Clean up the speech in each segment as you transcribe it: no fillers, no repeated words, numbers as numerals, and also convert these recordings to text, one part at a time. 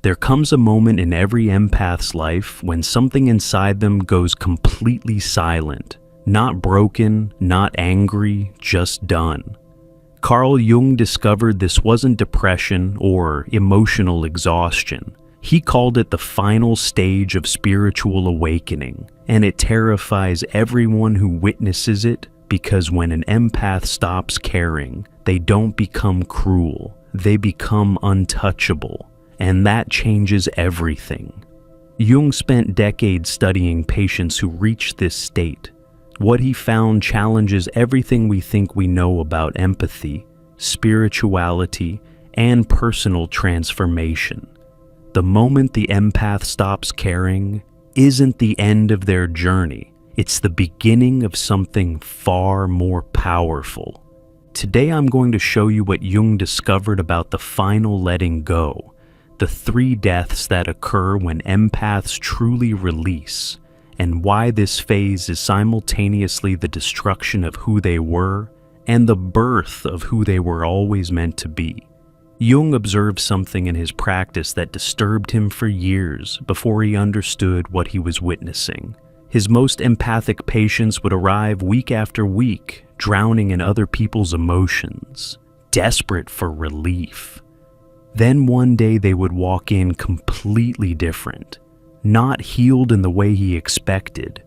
There comes a moment in every empath's life when something inside them goes completely silent. Not broken, not angry, just done. Carl Jung discovered this wasn't depression or emotional exhaustion. He called it the final stage of spiritual awakening, and it terrifies everyone who witnesses it because when an empath stops caring, they don't become cruel, they become untouchable, and that changes everything. Jung spent decades studying patients who reached this state. What he found challenges everything we think we know about empathy, spirituality, and personal transformation. The moment the empath stops caring isn't the end of their journey. It's the beginning of something far more powerful. Today I'm going to show you what Jung discovered about the final letting go, the 3 deaths that occur when empaths truly release, and why this phase is simultaneously the destruction of who they were and the birth of who they were always meant to be. Jung observed something in his practice that disturbed him for years before he understood what he was witnessing. His most empathic patients would arrive week after week, drowning in other people's emotions, desperate for relief. Then one day they would walk in completely different, not healed in the way he expected,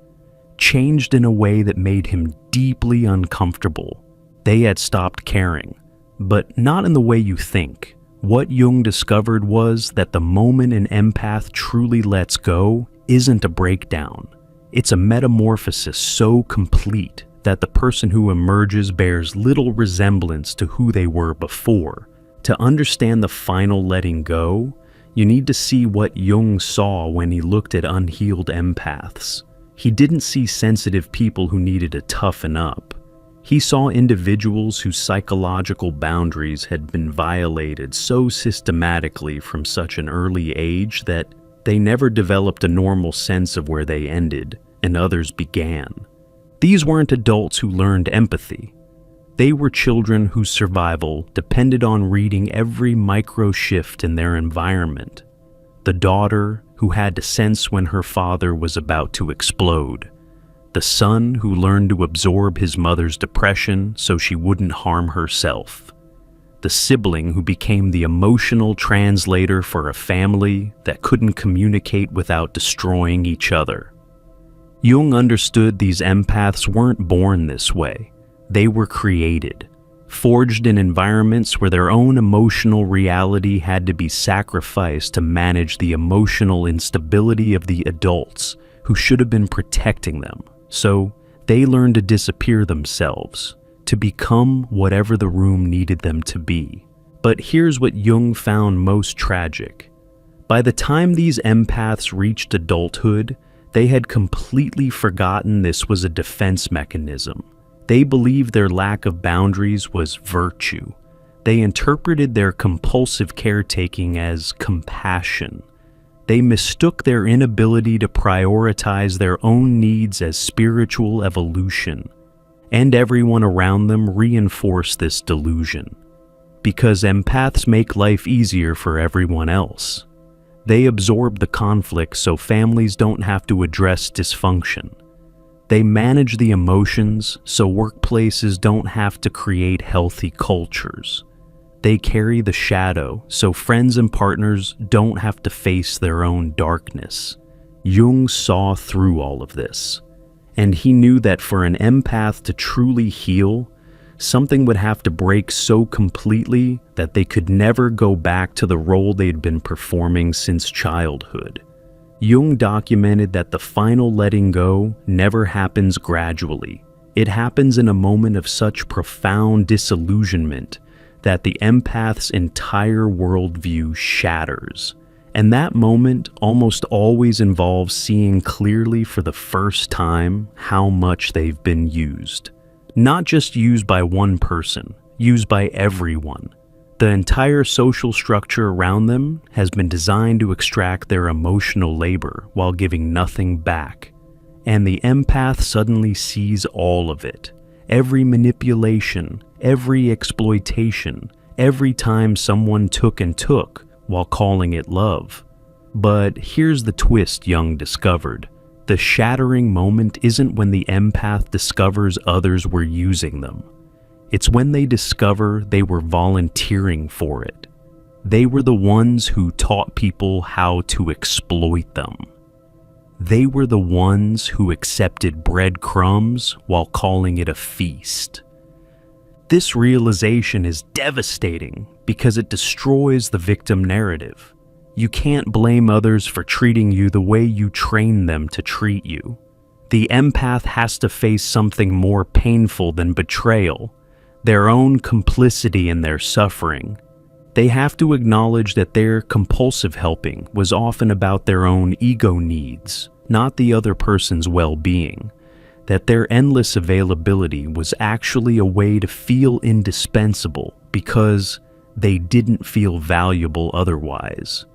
changed in a way that made him deeply uncomfortable. They had stopped caring, but not in the way you think. What Jung discovered was that the moment an empath truly lets go isn't a breakdown. It's a metamorphosis so complete that the person who emerges bears little resemblance to who they were before. To understand the final letting go, you need to see what Jung saw when he looked at unhealed empaths. He didn't see sensitive people who needed to toughen up. He saw individuals whose psychological boundaries had been violated so systematically from such an early age that they never developed a normal sense of where they ended and others began. These weren't adults who learned empathy. They were children whose survival depended on reading every micro shift in their environment. The daughter who had to sense when her father was about to explode. The son who learned to absorb his mother's depression so she wouldn't harm herself. The sibling who became the emotional translator for a family that couldn't communicate without destroying each other. Jung understood these empaths weren't born this way. They were created, forged in environments where their own emotional reality had to be sacrificed to manage the emotional instability of the adults who should have been protecting them. So they learned to disappear themselves, to become whatever the room needed them to be. But here's what Jung found most tragic. By the time these empaths reached adulthood, they had completely forgotten this was a defense mechanism. They believed their lack of boundaries was virtue. They interpreted their compulsive caretaking as compassion. They mistook their inability to prioritize their own needs as spiritual evolution, and everyone around them reinforced this delusion. Because empaths make life easier for everyone else. They absorb the conflict so families don't have to address dysfunction. They manage the emotions so workplaces don't have to create healthy cultures. They carry the shadow so friends and partners don't have to face their own darkness. Jung saw through all of this, and he knew that for an empath to truly heal, something would have to break so completely that they could never go back to the role they'd been performing since childhood. Jung documented that the final letting go never happens gradually. It happens in a moment of such profound disillusionment that the empath's entire worldview shatters. And that moment almost always involves seeing clearly for the first time how much they've been used. Not just used by one person, used by everyone. The entire social structure around them has been designed to extract their emotional labor while giving nothing back. And the empath suddenly sees all of it. Every manipulation, every exploitation, every time someone took while calling it love. But here's the twist Jung discovered. The shattering moment isn't when the empath discovers others were using them. It's when they discover they were volunteering for it. They were the ones who taught people how to exploit them. They were the ones who accepted breadcrumbs while calling it a feast. This realization is devastating because it destroys the victim narrative. You can't blame others for treating you the way you train them to treat you. The empath has to face something more painful than betrayal, their own complicity in their suffering. They have to acknowledge that their compulsive helping was often about their own ego needs, not the other person's well-being. That their endless availability was actually a way to feel indispensable because they didn't feel valuable otherwise.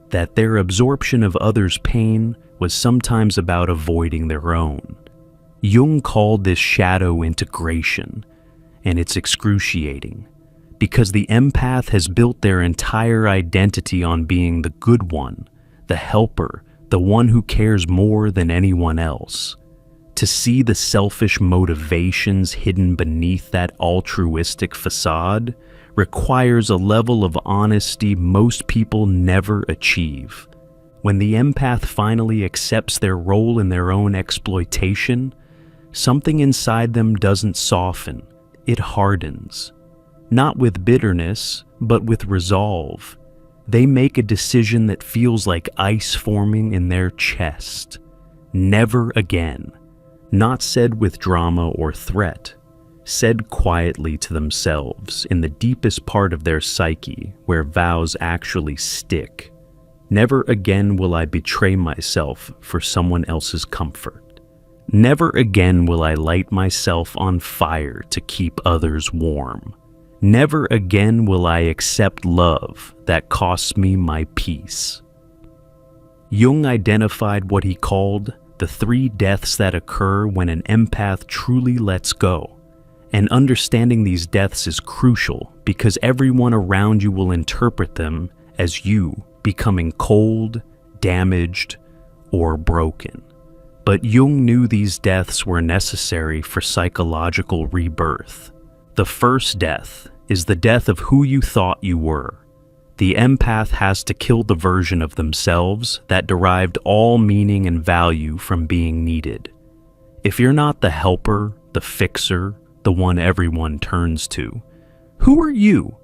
That their absorption of others' pain was sometimes about avoiding their own. Jung called this shadow integration, and it's excruciating, because the empath has built their entire identity on being the good one, the helper, the one who cares more than anyone else. To see the selfish motivations hidden beneath that altruistic facade requires a level of honesty most people never achieve. When the empath finally accepts their role in their own exploitation, something inside them doesn't soften, it hardens. Not with bitterness, but with resolve. They make a decision that feels like ice forming in their chest. Never again. Not said with drama or threat, said quietly to themselves in the deepest part of their psyche where vows actually stick. Never again will I betray myself for someone else's comfort. Never again will I light myself on fire to keep others warm. Never again will I accept love that costs me my peace. Jung identified what he called the 3 deaths that occur when an empath truly lets go. And understanding these deaths is crucial because everyone around you will interpret them as you becoming cold, damaged, or broken. But Jung knew these deaths were necessary for psychological rebirth. The first death is the death of who you thought you were. The empath has to kill the version of themselves that derived all meaning and value from being needed. If you're not the helper, the fixer, the one everyone turns to, who are you?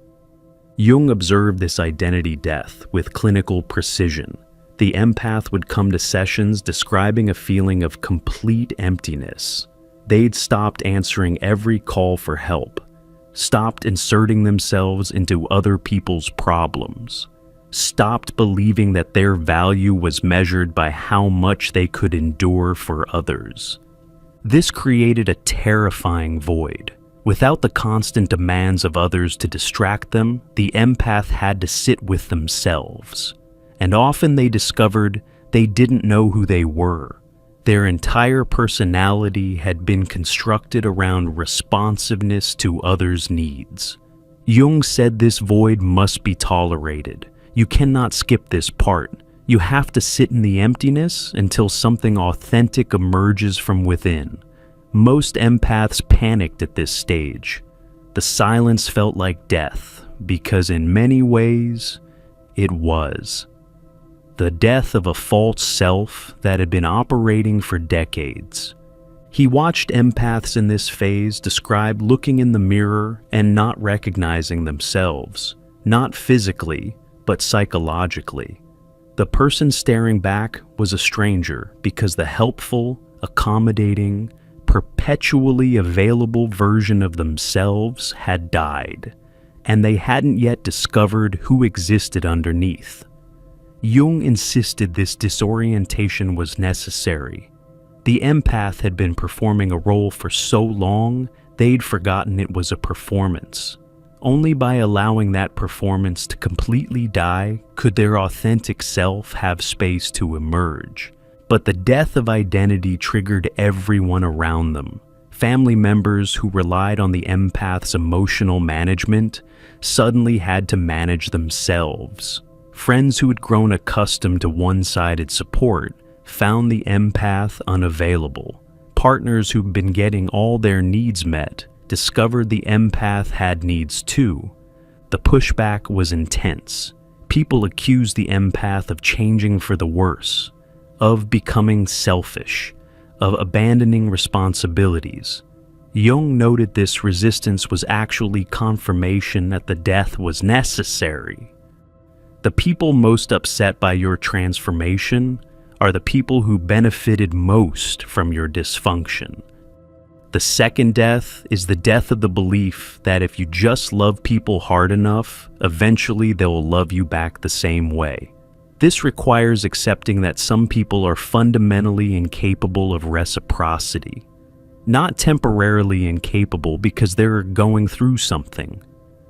Jung observed this identity death with clinical precision. The empath would come to sessions describing a feeling of complete emptiness. They'd stopped answering every call for help, stopped inserting themselves into other people's problems, stopped believing that their value was measured by how much they could endure for others. This created a terrifying void. Without the constant demands of others to distract them, the empath had to sit with themselves. And often they discovered they didn't know who they were. Their entire personality had been constructed around responsiveness to others' needs. Jung said this void must be tolerated. You cannot skip this part. You have to sit in the emptiness until something authentic emerges from within. Most empaths panicked at this stage. The silence felt like death, because in many ways, it was. The death of a false self that had been operating for decades. He watched empaths in this phase describe looking in the mirror and not recognizing themselves, not physically, but psychologically. The person staring back was a stranger because the helpful, accommodating, perpetually available version of themselves had died, and they hadn't yet discovered who existed underneath. Jung insisted this disorientation was necessary. The empath had been performing a role for so long, they'd forgotten it was a performance. Only by allowing that performance to completely die could their authentic self have space to emerge. But the death of identity triggered everyone around them. Family members who relied on the empath's emotional management suddenly had to manage themselves. Friends who had grown accustomed to one-sided support found the empath unavailable. Partners who'd been getting all their needs met discovered the empath had needs too. The pushback was intense. People accused the empath of changing for the worse, of becoming selfish, of abandoning responsibilities. Jung noted this resistance was actually confirmation that the death was necessary. The people most upset by your transformation are the people who benefited most from your dysfunction. The second death is the death of the belief that if you just love people hard enough, eventually they will love you back the same way. This requires accepting that some people are fundamentally incapable of reciprocity. Not temporarily incapable because they're going through something,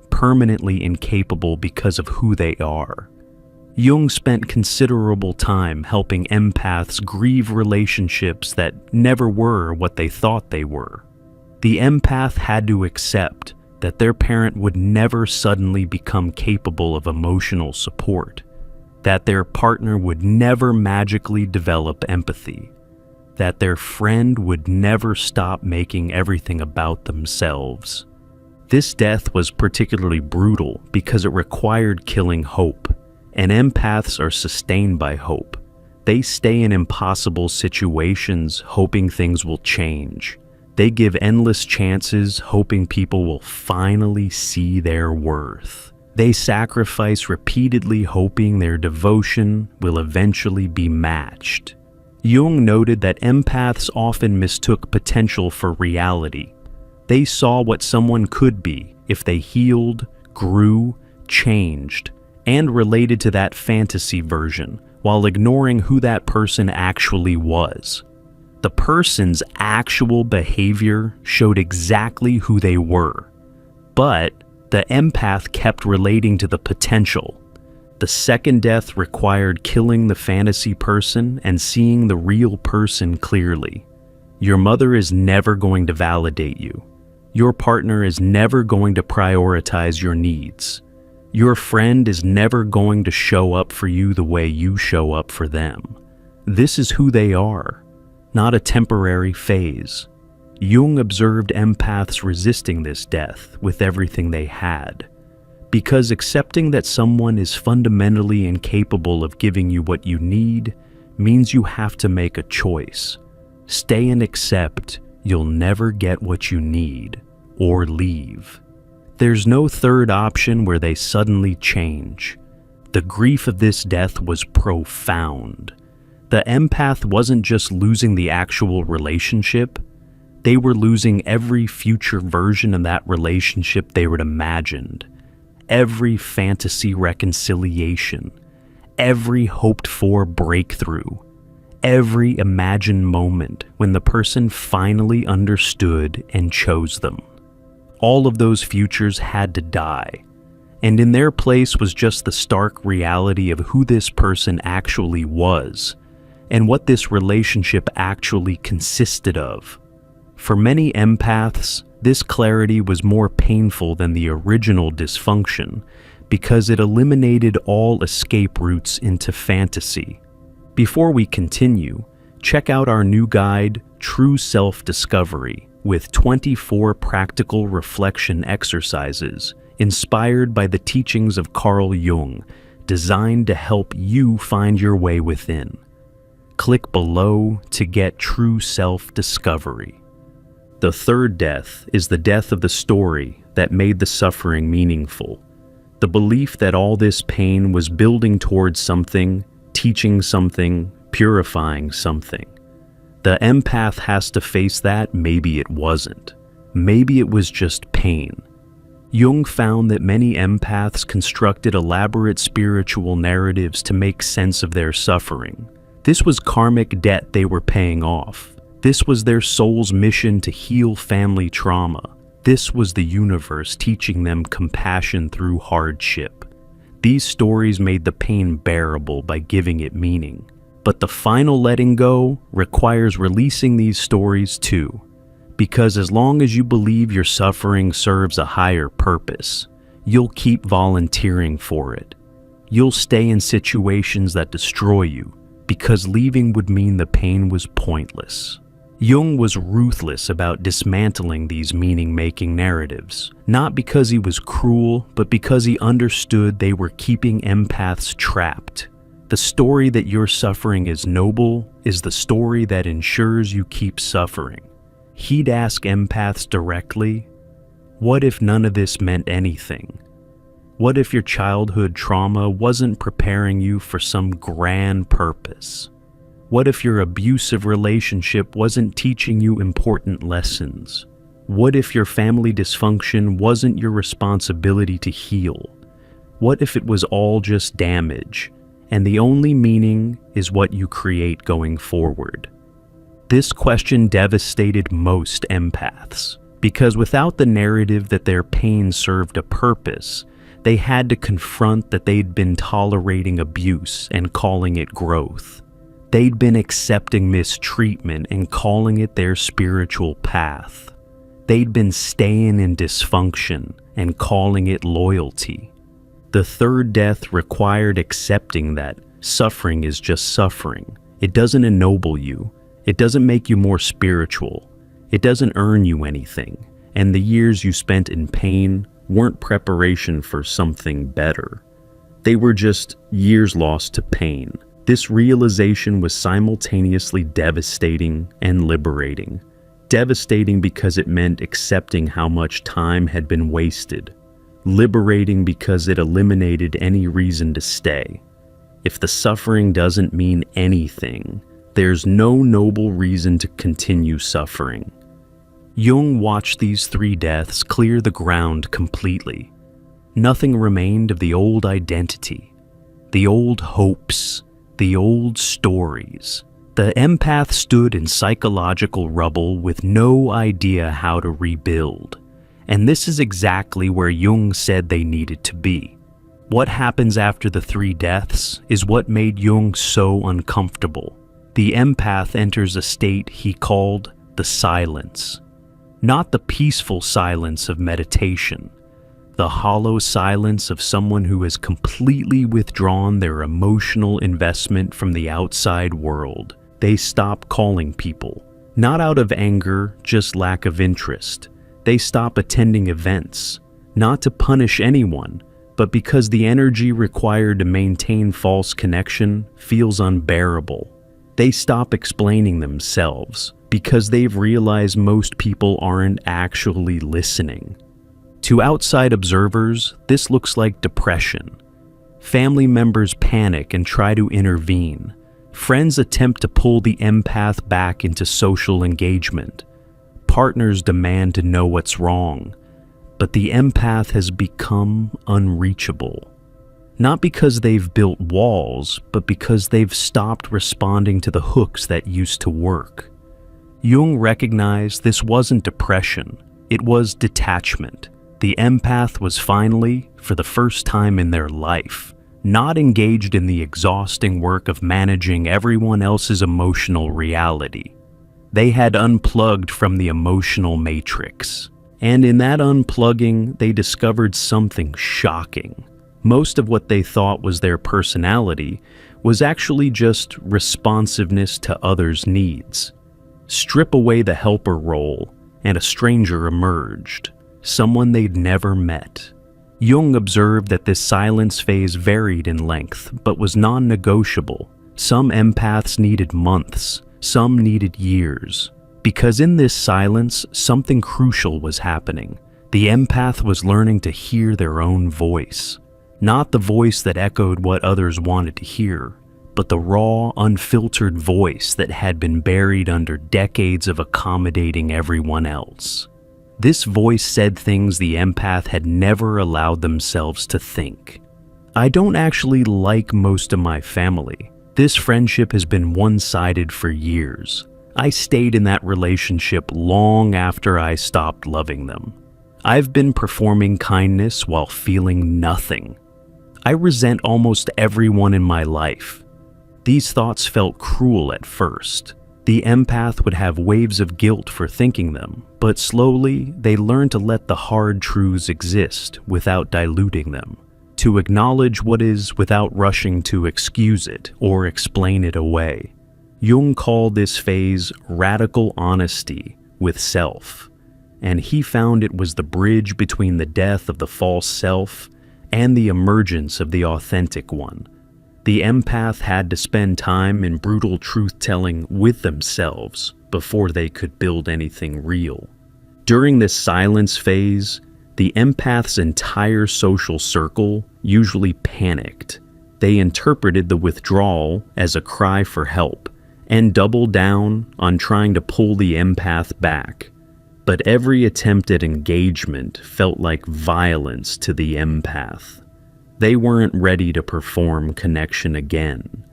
permanently incapable because of who they are. Jung spent considerable time helping empaths grieve relationships that never were what they thought they were. The empath had to accept that their parent would never suddenly become capable of emotional support, that their partner would never magically develop empathy, that their friend would never stop making everything about themselves. This death was particularly brutal because it required killing hope, and empaths are sustained by hope. They stay in impossible situations hoping things will change. They give endless chances hoping people will finally see their worth. They sacrifice repeatedly hoping their devotion will eventually be matched. Jung noted that empaths often mistook potential for reality. They saw what someone could be if they healed, grew, changed, and related to that fantasy version while ignoring who that person actually was. The person's actual behavior showed exactly who they were, but the empath kept relating to the potential. The second death required killing the fantasy person and seeing the real person clearly. Your mother is never going to validate you. Your partner is never going to prioritize your needs. Your friend is never going to show up for you the way you show up for them. This is who they are, not a temporary phase. Jung observed empaths resisting this death with everything they had, because accepting that someone is fundamentally incapable of giving you what you need means you have to make a choice. Stay and accept you'll never get what you need, or leave. There's no third option where they suddenly change. The grief of this death was profound. The empath wasn't just losing the actual relationship, they were losing every future version of that relationship they had imagined, every fantasy reconciliation, every hoped-for breakthrough, every imagined moment when the person finally understood and chose them. All of those futures had to die, and in their place was just the stark reality of who this person actually was, and what this relationship actually consisted of. For many empaths, this clarity was more painful than the original dysfunction because it eliminated all escape routes into fantasy. Before we continue, check out our new guide, True Self-Discovery, with 24 practical reflection exercises inspired by the teachings of Carl Jung, designed to help you find your way within. Click below to get True Self-Discovery. The third death is the death of the story that made the suffering meaningful. The belief that all this pain was building towards something, teaching something, purifying something. The empath has to face that maybe it wasn't. Maybe it was just pain. Jung found that many empaths constructed elaborate spiritual narratives to make sense of their suffering. This was karmic debt they were paying off. This was their soul's mission to heal family trauma. This was the universe teaching them compassion through hardship. These stories made the pain bearable by giving it meaning. But the final letting go requires releasing these stories too, because as long as you believe your suffering serves a higher purpose, you'll keep volunteering for it. You'll stay in situations that destroy you, because leaving would mean the pain was pointless. Jung was ruthless about dismantling these meaning-making narratives, not because he was cruel, but because he understood they were keeping empaths trapped. The story that your suffering is noble is the story that ensures you keep suffering. He'd ask empaths directly, what if none of this meant anything? What if your childhood trauma wasn't preparing you for some grand purpose? What if your abusive relationship wasn't teaching you important lessons? What if your family dysfunction wasn't your responsibility to heal? What if it was all just damage, and the only meaning is what you create going forward? This question devastated most empaths, because without the narrative that their pain served a purpose, they had to confront that they'd been tolerating abuse and calling it growth. They'd been accepting mistreatment and calling it their spiritual path. They'd been staying in dysfunction and calling it loyalty. The third death required accepting that suffering is just suffering. It doesn't ennoble you. It doesn't make you more spiritual. It doesn't earn you anything. And the years you spent in pain weren't preparation for something better. They were just years lost to pain. This realization was simultaneously devastating and liberating. Devastating because it meant accepting how much time had been wasted. Liberating because it eliminated any reason to stay. If the suffering doesn't mean anything, there's no noble reason to continue suffering. Jung watched these three deaths clear the ground completely. Nothing remained of the old identity, the old hopes, the old stories. The empath stood in psychological rubble with no idea how to rebuild. And this is exactly where Jung said they needed to be. What happens after the three deaths is what made Jung so uncomfortable. The empath enters a state he called the silence. Not the peaceful silence of meditation, the hollow silence of someone who has completely withdrawn their emotional investment from the outside world. They stop calling people, not out of anger, just lack of interest. They stop attending events, not to punish anyone, but because the energy required to maintain false connection feels unbearable. They stop explaining themselves, because they've realized most people aren't actually listening. To outside observers, this looks like depression. Family members panic and try to intervene. Friends attempt to pull the empath back into social engagement. Partners demand to know what's wrong. But the empath has become unreachable. Not because they've built walls, but because they've stopped responding to the hooks that used to work. Jung recognized this wasn't depression, it was detachment. The empath was finally, for the first time in their life, not engaged in the exhausting work of managing everyone else's emotional reality. They had unplugged from the emotional matrix. And in that unplugging, they discovered something shocking. Most of what they thought was their personality was actually just responsiveness to others' needs. Strip away the helper role, and a stranger emerged, someone they'd never met. Jung observed that this silence phase varied in length, but was non-negotiable. Some empaths needed months, some needed years. Because in this silence, something crucial was happening. The empath was learning to hear their own voice. Not the voice that echoed what others wanted to hear, but the raw, unfiltered voice that had been buried under decades of accommodating everyone else. This voice said things the empath had never allowed themselves to think. I don't actually like most of my family. This friendship has been one-sided for years. I stayed in that relationship long after I stopped loving them. I've been performing kindness while feeling nothing. I resent almost everyone in my life. These thoughts felt cruel at first. The empath would have waves of guilt for thinking them, but slowly they learned to let the hard truths exist without diluting them, to acknowledge what is without rushing to excuse it or explain it away. Jung called this phase radical honesty with self, and he found it was the bridge between the death of the false self and the emergence of the authentic one. The empath had to spend time in brutal truth-telling with themselves before they could build anything real. During this silence phase, the empath's entire social circle usually panicked. They interpreted the withdrawal as a cry for help and doubled down on trying to pull the empath back. But every attempt at engagement felt like violence to the empath. They weren't ready to perform connection again.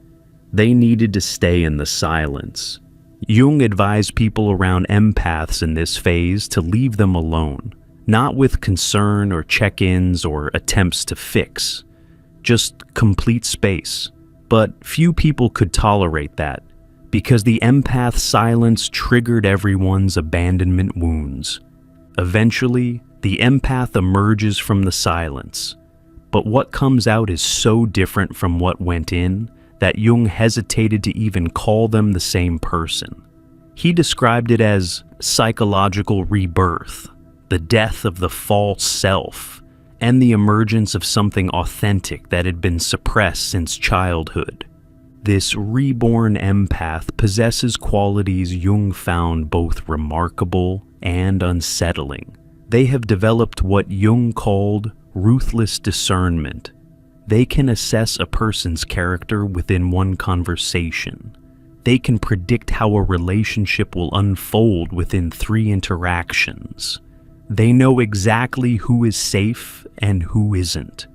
They needed to stay in the silence. Jung advised people around empaths in this phase to leave them alone, not with concern or check-ins or attempts to fix, just complete space. But few people could tolerate that, because the empath's silence triggered everyone's abandonment wounds. Eventually, the empath emerges from the silence, but what comes out is so different from what went in that Jung hesitated to even call them the same person. He described it as psychological rebirth, the death of the false self, and the emergence of something authentic that had been suppressed since childhood. This reborn empath possesses qualities Jung found both remarkable and unsettling. They have developed what Jung called ruthless discernment. They can assess a person's character within one conversation. They can predict how a relationship will unfold within 3 interactions. They know exactly who is safe and who isn't.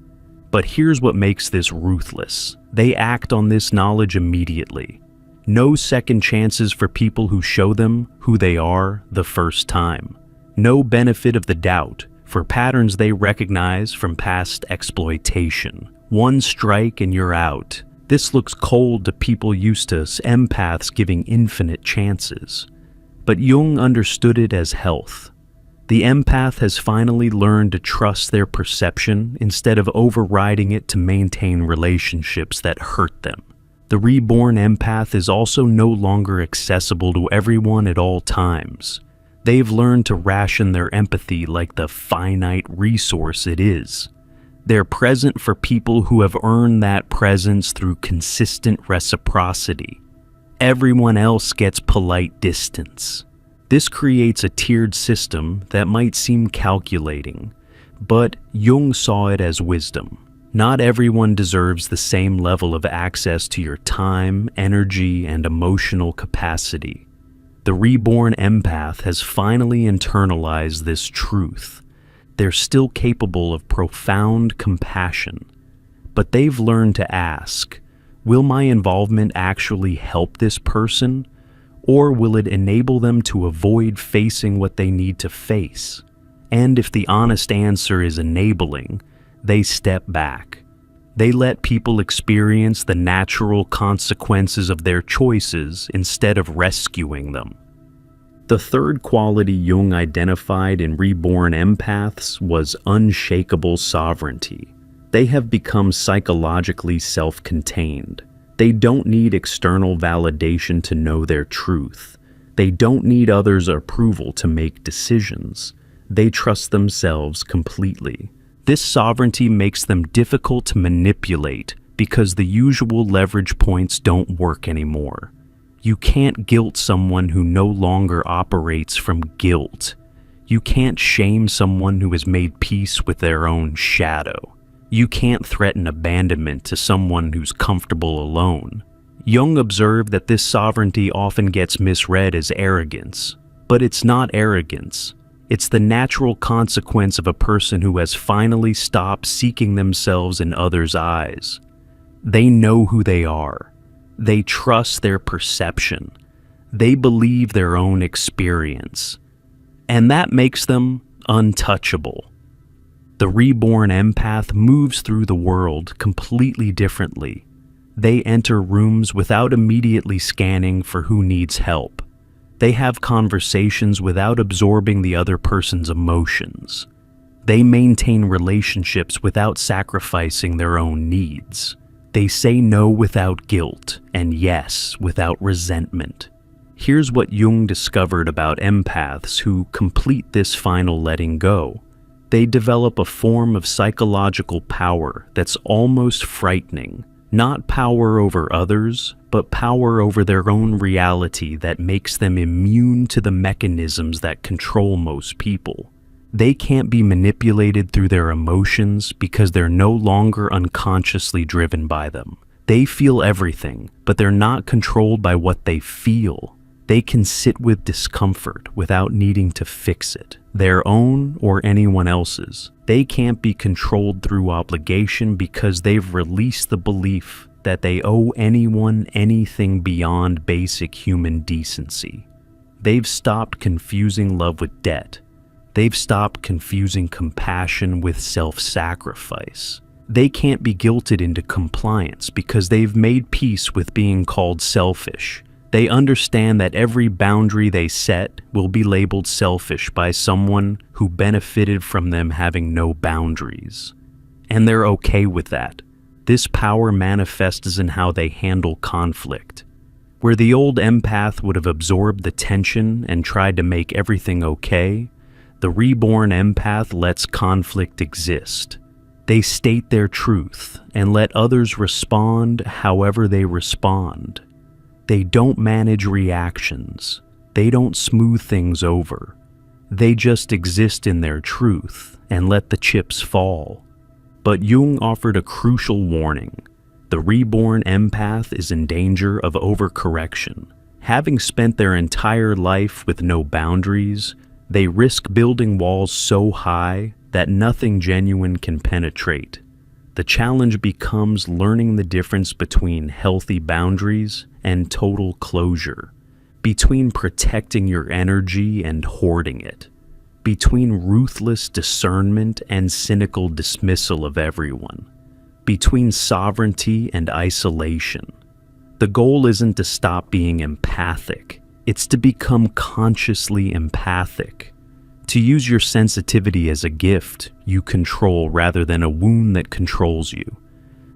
But here's what makes this ruthless. They act on this knowledge immediately. No second chances for people who show them who they are the first time. No benefit of the doubt for patterns they recognize from past exploitation. One strike and you're out. This looks cold to people used to empaths giving infinite chances. But Jung understood it as health. The empath has finally learned to trust their perception instead of overriding it to maintain relationships that hurt them. The reborn empath is also no longer accessible to everyone at all times. They've learned to ration their empathy like the finite resource it is. They're present for people who have earned that presence through consistent reciprocity. Everyone else gets polite distance. This creates a tiered system that might seem calculating, but Jung saw it as wisdom. Not everyone deserves the same level of access to your time, energy, and emotional capacity. The reborn empath has finally internalized this truth. They're still capable of profound compassion, but they've learned to ask, will my involvement actually help this person? Or will it enable them to avoid facing what they need to face? And if the honest answer is enabling, they step back. They let people experience the natural consequences of their choices instead of rescuing them. The third quality Jung identified in reborn empaths was unshakable sovereignty. They have become psychologically self-contained. They don't need external validation to know their truth. They don't need others' approval to make decisions. They trust themselves completely. This sovereignty makes them difficult to manipulate because the usual leverage points don't work anymore. You can't guilt someone who no longer operates from guilt. You can't shame someone who has made peace with their own shadow. You can't threaten abandonment to someone who's comfortable alone. Jung observed that this sovereignty often gets misread as arrogance, but it's not arrogance. It's the natural consequence of a person who has finally stopped seeking themselves in others' eyes. They know who they are. They trust their perception. They believe their own experience. And that makes them untouchable. The reborn empath moves through the world completely differently. They enter rooms without immediately scanning for who needs help. They have conversations without absorbing the other person's emotions. They maintain relationships without sacrificing their own needs. They say no without guilt and yes without resentment. Here's what Jung discovered about empaths who complete this final letting go. They develop a form of psychological power that's almost frightening. Not power over others, but power over their own reality that makes them immune to the mechanisms that control most people. They can't be manipulated through their emotions because they're no longer unconsciously driven by them. They feel everything, but they're not controlled by what they feel. They can sit with discomfort without needing to fix it, their own or anyone else's. They can't be controlled through obligation because they've released the belief that they owe anyone anything beyond basic human decency. They've stopped confusing love with debt. They've stopped confusing compassion with self-sacrifice. They can't be guilted into compliance because they've made peace with being called selfish. They understand that every boundary they set will be labeled selfish by someone who benefited from them having no boundaries. And they're okay with that. This power manifests in how they handle conflict. Where the old empath would have absorbed the tension and tried to make everything okay, the reborn empath lets conflict exist. They state their truth and let others respond however they respond. They don't manage reactions. They don't smooth things over. They just exist in their truth and let the chips fall. But Jung offered a crucial warning. The reborn empath is in danger of overcorrection. Having spent their entire life with no boundaries, they risk building walls so high that nothing genuine can penetrate. The challenge becomes learning the difference between healthy boundaries and total closure, between protecting your energy and hoarding it, between ruthless discernment and cynical dismissal of everyone, between sovereignty and isolation. The goal isn't to stop being empathic, it's to become consciously empathic, to use your sensitivity as a gift you control rather than a wound that controls you.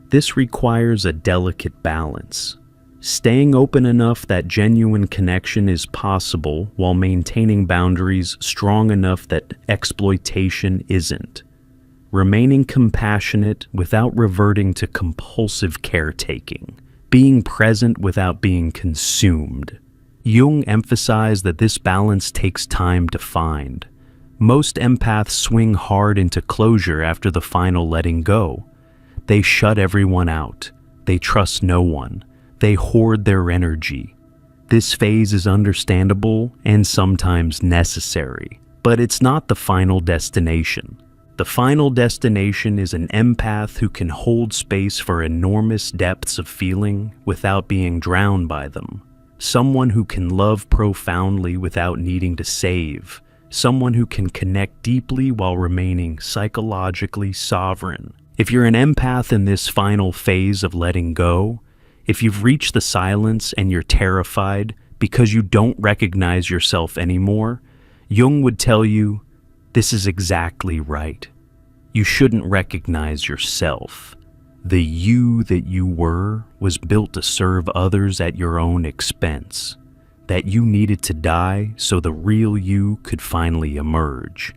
This requires a delicate balance. Staying open enough that genuine connection is possible while maintaining boundaries strong enough that exploitation isn't. Remaining compassionate without reverting to compulsive caretaking. Being present without being consumed. Jung emphasized that this balance takes time to find. Most empaths swing hard into closure after the final letting go. They shut everyone out. They trust no one. They hoard their energy. This phase is understandable and sometimes necessary, but it's not the final destination. The final destination is an empath who can hold space for enormous depths of feeling without being drowned by them. Someone who can love profoundly without needing to save. Someone who can connect deeply while remaining psychologically sovereign. If you're an empath in this final phase of letting go, if you've reached the silence and you're terrified because you don't recognize yourself anymore, Jung would tell you, this is exactly right. You shouldn't recognize yourself. The you that you were was built to serve others at your own expense. That you needed to die so the real you could finally emerge.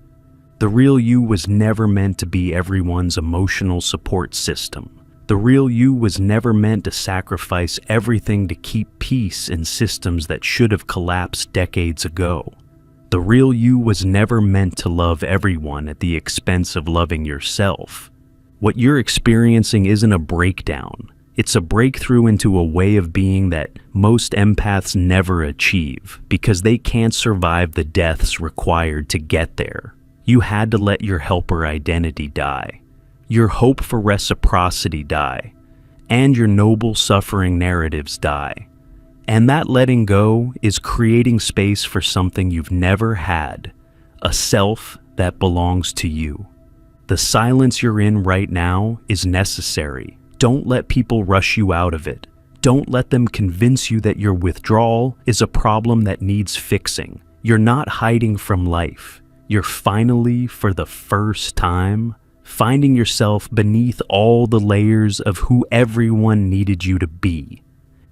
The real you was never meant to be everyone's emotional support system. The real you was never meant to sacrifice everything to keep peace in systems that should have collapsed decades ago. The real you was never meant to love everyone at the expense of loving yourself. What you're experiencing isn't a breakdown. It's a breakthrough into a way of being that most empaths never achieve because they can't survive the deaths required to get there. You had to let your helper identity die, your hope for reciprocity die, and your noble suffering narratives die. And that letting go is creating space for something you've never had, a self that belongs to you. The silence you're in right now is necessary. Don't let people rush you out of it. Don't let them convince you that your withdrawal is a problem that needs fixing. You're not hiding from life. You're finally, for the first time, finding yourself beneath all the layers of who everyone needed you to be.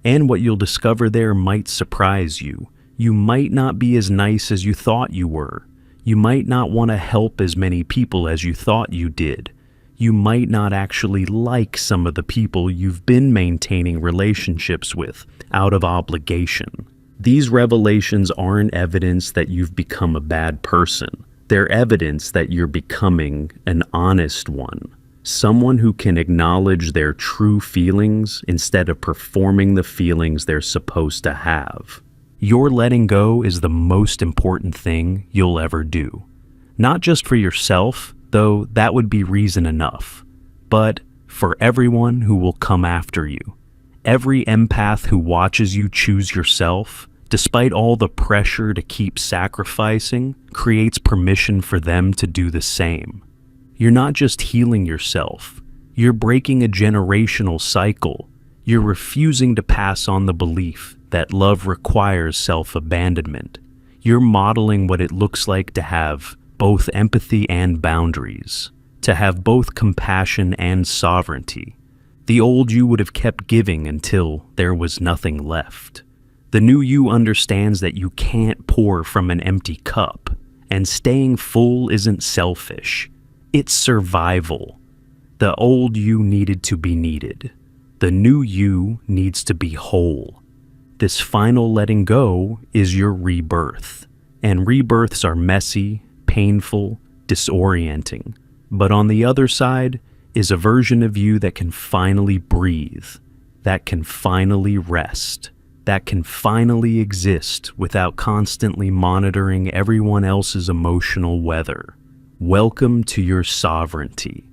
And what you'll discover there might surprise you. You might not be as nice as you thought you were. You might not want to help as many people as you thought you did. You might not actually like some of the people you've been maintaining relationships with out of obligation. These revelations aren't evidence that you've become a bad person. They're evidence that you're becoming an honest one. Someone who can acknowledge their true feelings instead of performing the feelings they're supposed to have. Your letting go is the most important thing you'll ever do. Not just for yourself, though that would be reason enough, but for everyone who will come after you. Every empath who watches you choose yourself, despite all the pressure to keep sacrificing, creates permission for them to do the same. You're not just healing yourself, you're breaking a generational cycle. You're refusing to pass on the belief that love requires self-abandonment. You're modeling what it looks like to have both empathy and boundaries, to have both compassion and sovereignty. The old you would have kept giving until there was nothing left. The new you understands that you can't pour from an empty cup, and staying full isn't selfish. It's survival. The old you needed to be needed. The new you needs to be whole. This final letting go is your rebirth. And rebirths are messy, painful, disorienting. But on the other side is a version of you that can finally breathe, that can finally rest, that can finally exist without constantly monitoring everyone else's emotional weather. Welcome to your sovereignty.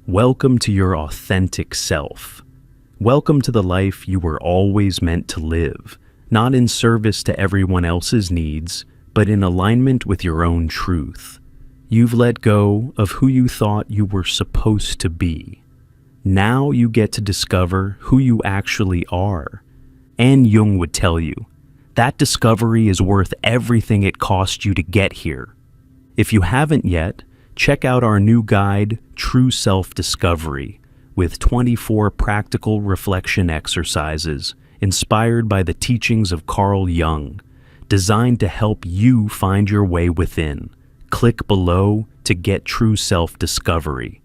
Welcome to your authentic self. Welcome to the life you were always meant to live, not in service to everyone else's needs, but in alignment with your own truth. You've let go of who you thought you were supposed to be. Now you get to discover who you actually are. And Jung would tell you, that discovery is worth everything it cost you to get here. If you haven't yet, check out our new guide, True Self-Discovery, with 24 practical reflection exercises inspired by the teachings of Carl Jung, designed to help you find your way within. Click below to get True Self-Discovery.